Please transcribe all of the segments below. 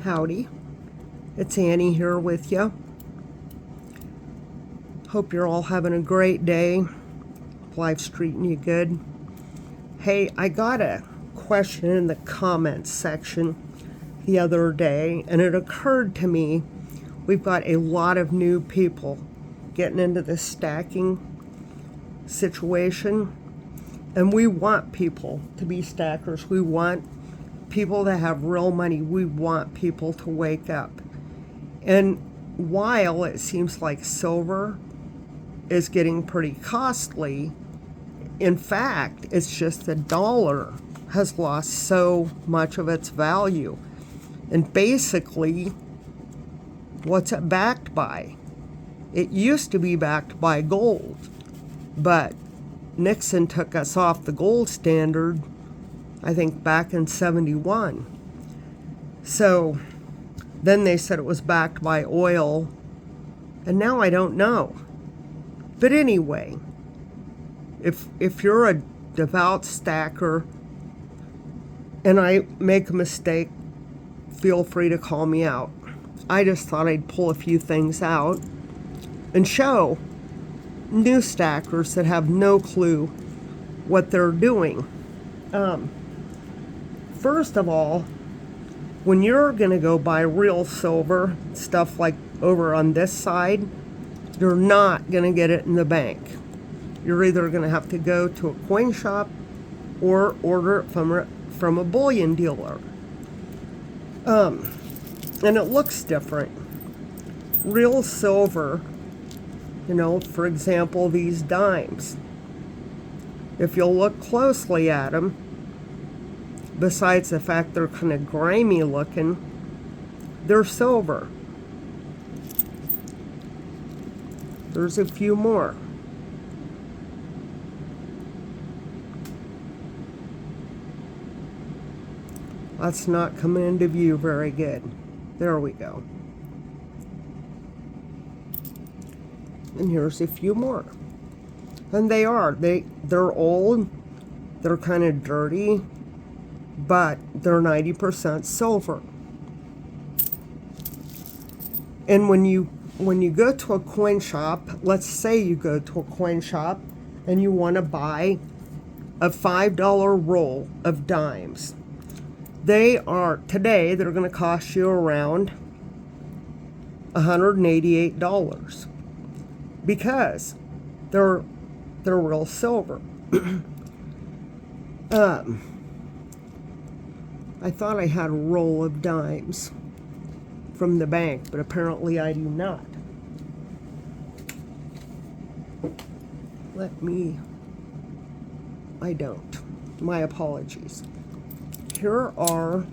Howdy, it's Annie here with you. Hope you're all having a great day. Life's treating you good. Hey, I got a question in the comments section the other day, and it occurred to me we've got a lot of new people getting into this stacking situation, and we want people to be stackers. We want people to have real money. We want people to wake up. And while it seems like silver is getting pretty costly, in fact, it's just the dollar has lost so much of its value. And basically, what's it backed by? It used to be backed by gold, but Nixon took us off the gold standard, I think back in 71. So then they said it was backed by oil, and now I don't know. But anyway, if you're a devout stacker and I make a mistake, feel free to call me out. I just thought I'd pull a few things out and show new stackers that have no clue what they're doing. First of all, when you're going to go buy real silver, stuff like over on this side, you're not going to get it in the bank. You're either going to have to go to a coin shop or order it from a bullion dealer. And it looks different. Real silver, for example, these dimes, if you'll look closely at them, besides the fact they're kind of grimy looking, they're silver. There's a few more. That's not coming into view very good. There we go. And here's a few more. And they're old, they're kind of dirty, but they're 90% silver. And when you go to a coin shop, let's say you go to a coin shop and you want to buy a $5 roll of dimes. Today they're going to cost you around $188 because they're real silver. I thought I had a roll of dimes from the bank, but apparently I do not. I don't. My apologies. Here are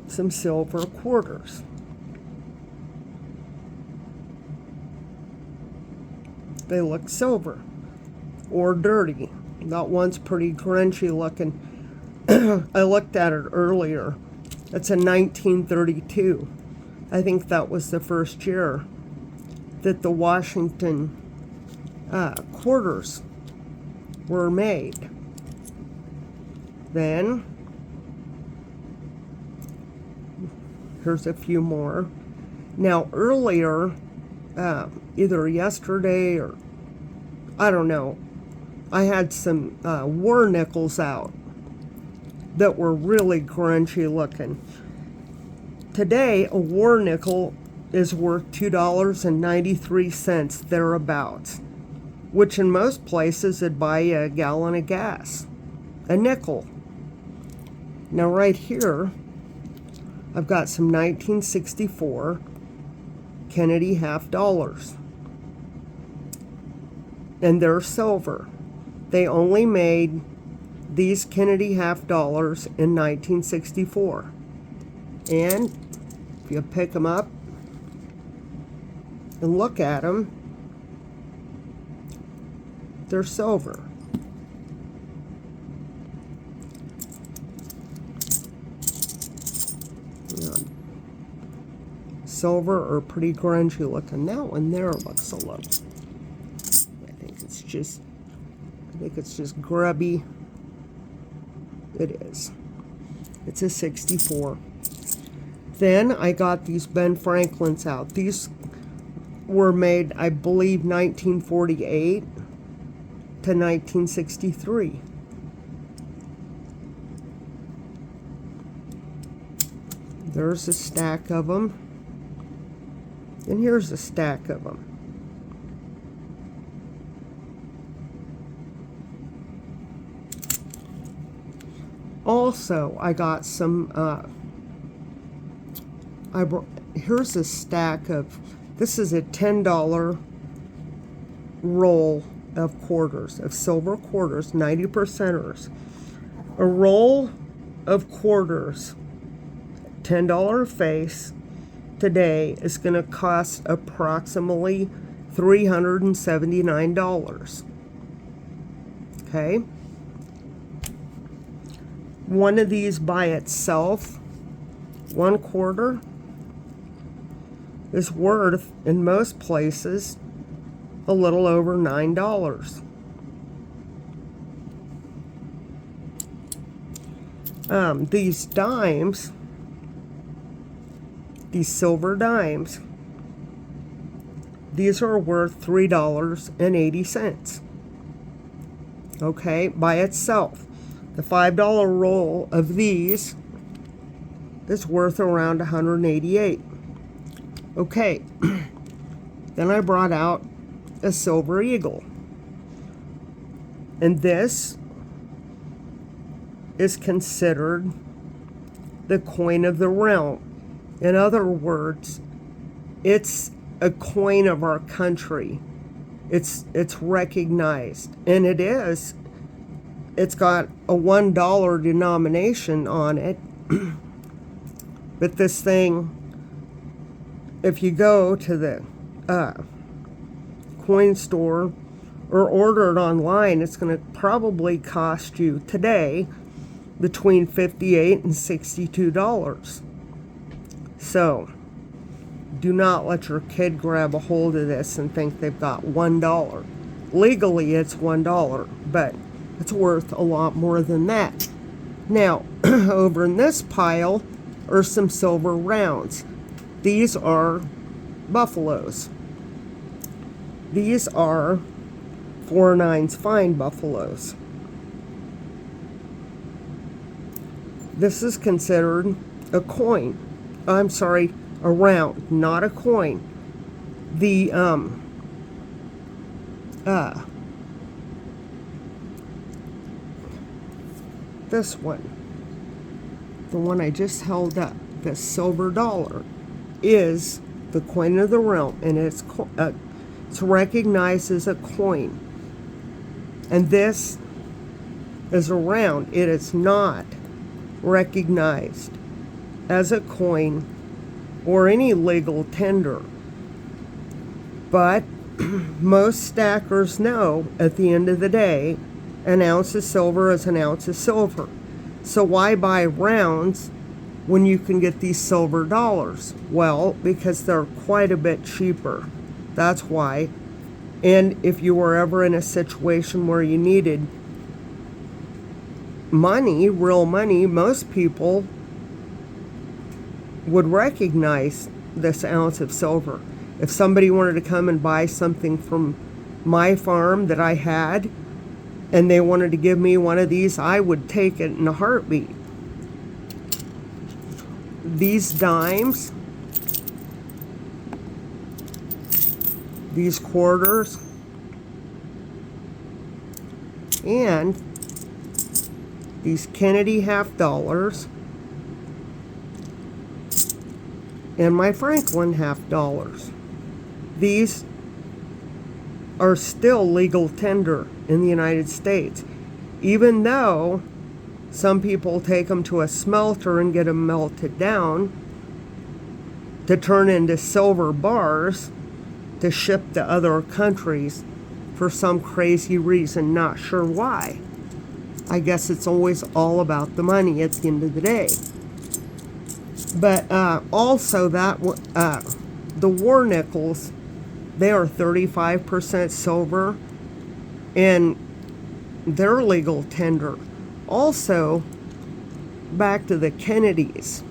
some silver quarters. They look silver or dirty. That one's pretty grungy looking. I looked at it earlier. It's a 1932. I think that was the first year that the Washington quarters were made. Then, here's a few more. Now, earlier, either yesterday or, I don't know, I had some war nickels out that were really grungy looking. Today, a war nickel is worth $2.93 thereabouts, which in most places would buy you a gallon of gas, a nickel. Now right here, I've got some 1964 Kennedy half dollars, and they're silver. They only made these Kennedy half dollars in 1964. And if you pick them up and look at them, they're silver. Silver or pretty grungy looking. That one there looks a little. I think it's just grubby. It is. It's a 64. Then I got these Ben Franklins out. These were made, I believe, 1948 to 1963. There's a stack of them. And here's a stack of them. Also, I got some, here's a stack of, this is a $10 roll of quarters, of silver quarters, 90%ers. A roll of quarters, $10 face, today is going to cost approximately $379. Okay? One of these by itself, 1 quarter, is worth, in most places, a little over $9. These dimes, these silver dimes, these are worth $3.80. Okay, by itself. The $5 roll of these is worth around $188. Okay, then I brought out a silver eagle. And this is considered the coin of the realm. In other words, it's a coin of our country. It's recognized, and it is. It's got a $1 denomination on it. But this thing, if you go to the coin store or order it online, it's going to probably cost you today between $58 and $62. So do not let your kid grab a hold of this and think they've got $1. Legally, it's $1, but it's worth a lot more than that. Now, over in this pile are some silver rounds. These are buffaloes. These are 4/9 fine buffaloes. This is considered a coin. I'm sorry, a round, not a coin. The this one, the one I just held up, the silver dollar, is the coin of the realm, and it's recognized as a coin. And this is a round. It is not recognized as a coin or any legal tender. But most stackers know at the end of the day, an ounce of silver is an ounce of silver. So why buy rounds when you can get these silver dollars? Well, because they're quite a bit cheaper. That's why. And if you were ever in a situation where you needed money, real money, most people would recognize this ounce of silver. If somebody wanted to come and buy something from my farm that I had, and they wanted to give me one of these, I would take it in a heartbeat. These dimes, these quarters, and these Kennedy $50, and my Franklin $50. These are still legal tender in the United States, even though some people take them to a smelter and get them melted down to turn into silver bars to ship to other countries for some crazy reason, not sure why. I guess it's always all about the money at the end of the day. But also that the war nickels, they are 35% silver, and they're legal tender. Also, back to the Kennedys.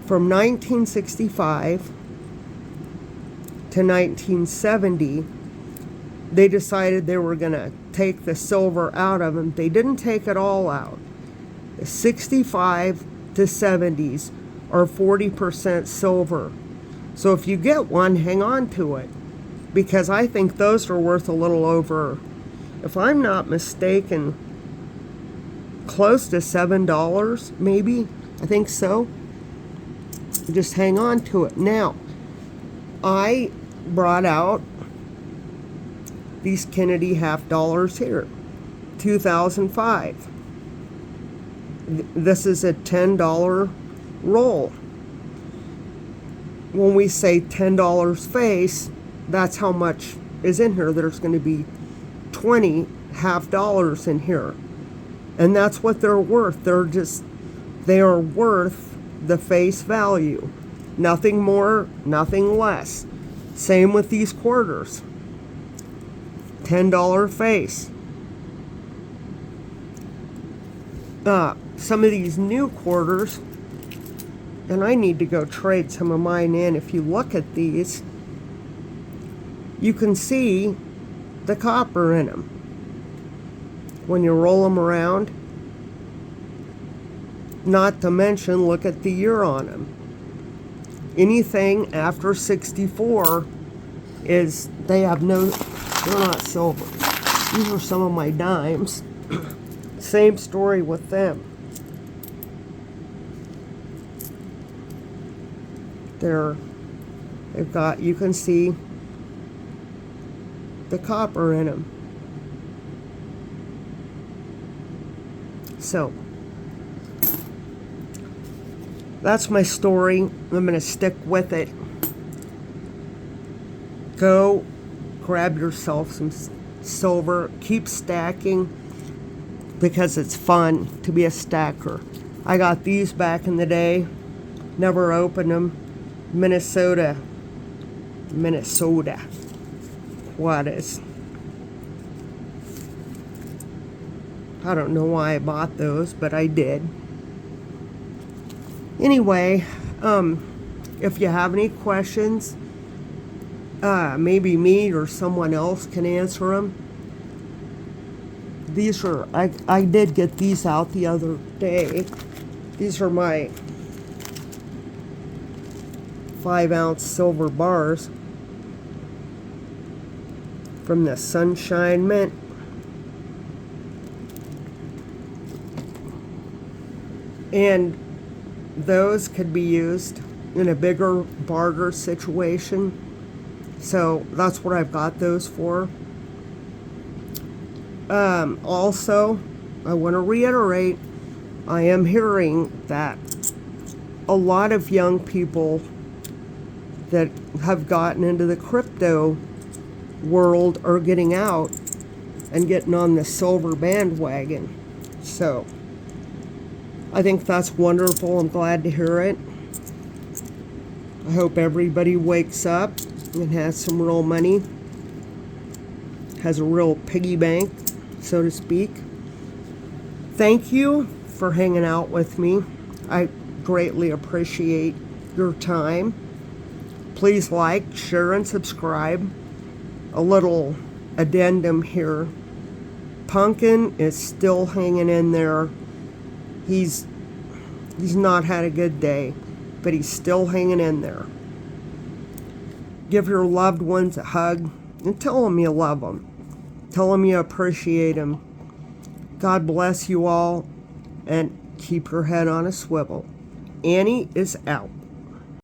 From 1965 to 1970, they decided they were going to take the silver out of them. They didn't take it all out. The 65 to 70s are 40% silver. So if you get one, hang on to it, because I think those are worth a little over, if I'm not mistaken, close to $7 maybe. I think so. Just hang on to it. Now, I brought out these Kennedy half dollars here, 2005. This is a $10 roll. When we say $10 face, that's how much is in here. There's going to be 20 half dollars in here. And that's what they're worth. They are worth the face value. Nothing more, nothing less. Same with these quarters. $10 face. Some of these new quarters, and I need to go trade some of mine in. If you look at these, you can see the copper in them when you roll them around. Not to mention, look at the year on them. Anything after 64 they're not silver. These are some of my dimes. Same story with them. You can see the copper in them. So, that's my story. I'm going to stick with it. Go grab yourself some silver. Keep stacking, because it's fun to be a stacker. I got these back in the day. Never opened them. Minnesota. What is? I don't know why I bought those, but I did. Anyway, if you have any questions, maybe me or someone else can answer them. These are, I did get these out the other day. These are my 5-ounce silver bars from the Sunshine Mint. And those could be used in a bigger barter situation. So that's what I've got those for. Also, I want to reiterate, I am hearing that a lot of young people that have gotten into the crypto world are getting out and getting on the silver bandwagon. So I think that's wonderful. I'm glad to hear it. I hope everybody wakes up and has some real money, has a real piggy bank, so to speak. Thank you for hanging out with me. I greatly appreciate your time. Please like, share, and subscribe. A little addendum here. Pumpkin is still hanging in there. He's not had a good day, but he's still hanging in there. Give your loved ones a hug and tell them you love them. Tell them you appreciate them. God bless you all, and keep your head on a swivel. Annie is out.